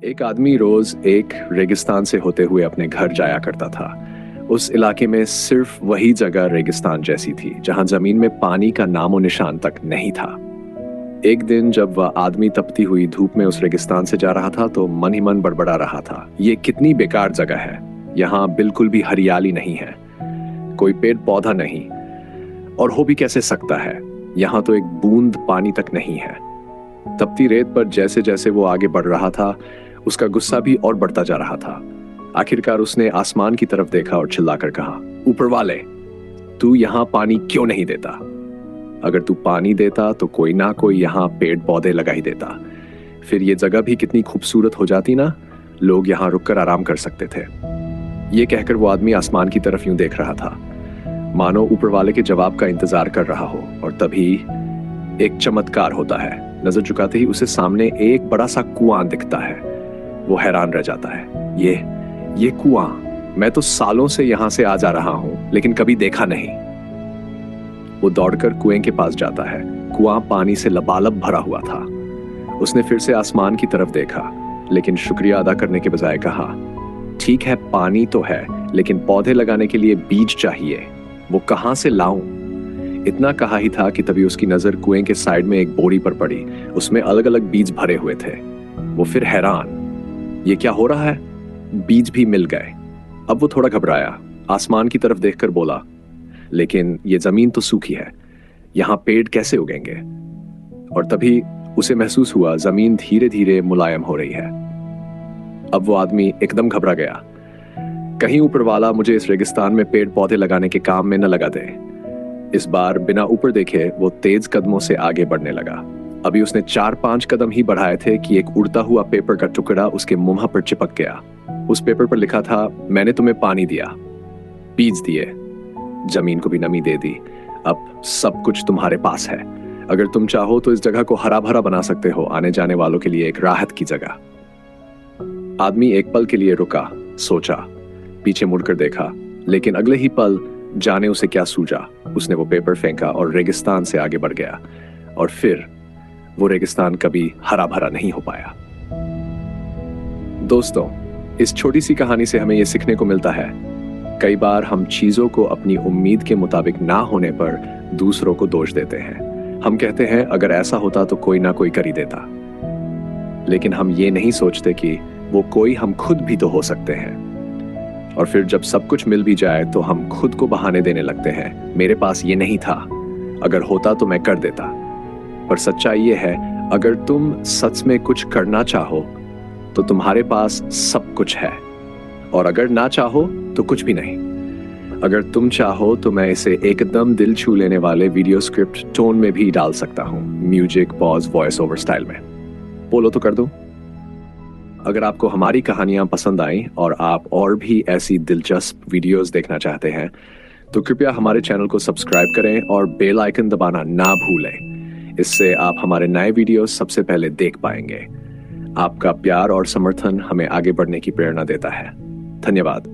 एक आदमी रोज एक रेगिस्तान से होते हुए अपने घर जाया करता था। उस इलाके में सिर्फ वही जगह रेगिस्तान जैसी थी जहां जमीन में पानी का नामो निशान तक नहीं था। एक दिन जब वह आदमी तपती हुई धूप में उस रेगिस्तान से जा रहा था तो मन ही मन बड़बड़ा रहा था, ये कितनी बेकार जगह है। यहाँ बिल्कुल भी हरियाली नहीं है, कोई पेड़ पौधा नहीं, और हो भी कैसे सकता है। यहाँ तो एक बूंद पानी तक नहीं है। तपती रेत पर जैसे जैसे वो आगे बढ़ रहा था, उसका गुस्सा भी और बढ़ता जा रहा था। आखिरकार उसने आसमान की तरफ देखा और चिल्लाकर कहा, ऊपर वाले, तू यहाँ पानी क्यों नहीं देता? अगर तू पानी देता तो कोई ना कोई यहाँ पेड़ पौधे लगा ही देता, फिर ये जगह भी कितनी खूबसूरत हो जाती ना, लोग यहाँ रुककर आराम कर सकते थे। ये कहकर वो आदमी आसमान की तरफ यूं देख रहा था, मानो ऊपर वाले के जवाब का इंतजार कर रहा हो। और तभी एक चमत्कार होता है। नजर झुकाते ही उसे सामने एक बड़ा सा कुआं दिखता है। वो हैरान रह जाता है, ये कुआं, मैं तो सालों से यहां से आ जा रहा हूं लेकिन कभी देखा नहीं। वो दौड़कर कुएं के पास जाता है। कुआं पानी से लबालब भरा हुआ था। उसने फिर से आसमान की तरफ देखा, लेकिन शुक्रिया अदा करने के बजाय कहा, ठीक है पानी तो है, लेकिन पौधे लगाने के लिए बीज चाहिए, वो कहां से लाऊं? इतना कहा ही था कि तभी उसकी नजर कुएं के साइड में एक बोरी पर पड़ी। उसमें अलग अलग बीज भरे हुए थे। वो फिर हैरान, ये क्या हो रहा है? बीज भी मिल गए। अब वो थोड़ा घबराया, आसमान की तरफ देखकर बोला, लेकिन ये जमीन तो सूखी है, यहां पेड़ कैसे उगेंगे? और तभी उसे महसूस हुआ जमीन धीरे धीरे मुलायम हो रही है। अब वो आदमी एकदम घबरा गया, कहीं ऊपर वाला मुझे इस रेगिस्तान में पेड़ पौधे लगाने के काम में न लगा दे। इस बार बिना ऊपर देखे वो तेज कदमों से आगे बढ़ने लगा। अभी उसने 4-5 कदम ही बढ़ाए थे कि एक उड़ता हुआ पेपर का टुकड़ा उसके मुंह पर चिपक गया। उस पेपर पर लिखा था, मैंने तुम्हें पानी दिया, बीज दिए, जमीन को भी नमी दे दी, अब सब कुछ तुम्हारे पास है। अगर तुम चाहो तो इस जगह को हरा भरा बना सकते हो, आने जाने वालों के लिए एक राहत की जगह। आदमी एक पल के लिए रुका, सोचा, पीछे मुड़कर देखा, लेकिन अगले ही पल जाने उसे क्या सूझा, उसने वो पेपर फेंका और रेगिस्तान से आगे बढ़ गया। और फिर वो रेगिस्तान कभी हरा भरा नहीं हो पाया। दोस्तों, इस छोटी सी कहानी से हमें यह सीखने को मिलता है, कई बार हम चीजों को अपनी उम्मीद के मुताबिक ना होने पर दूसरों को दोष देते हैं। हम कहते हैं अगर ऐसा होता तो कोई ना कोई कर ही देता, लेकिन हम ये नहीं सोचते कि वो कोई हम खुद भी तो हो सकते हैं। और फिर जब सब कुछ मिल भी जाए तो हम खुद को बहाने देने लगते हैं, मेरे पास ये नहीं था, अगर होता तो मैं कर देता। पर सच्चाई ये है, अगर तुम सच में कुछ करना चाहो तो तुम्हारे पास सब कुछ है, और अगर ना चाहो तो कुछ भी नहीं। अगर तुम चाहो तो मैं इसे एकदम दिल छू लेने वाले वीडियो स्क्रिप्ट टोन में भी डाल सकता हूं, music, pause, voice over style में। बोलो तो कर दूं? अगर आपको हमारी कहानियां पसंद आई और आप और भी ऐसी दिलचस्प वीडियोस देखना चाहते हैं तो कृपया हमारे चैनल को सब्सक्राइब करें और बेल आइकन दबाना ना भूलें। इससे आप हमारे नए वीडियोस सबसे पहले देख पाएंगे। आपका प्यार और समर्थन हमें आगे बढ़ने की प्रेरणा देता है। धन्यवाद।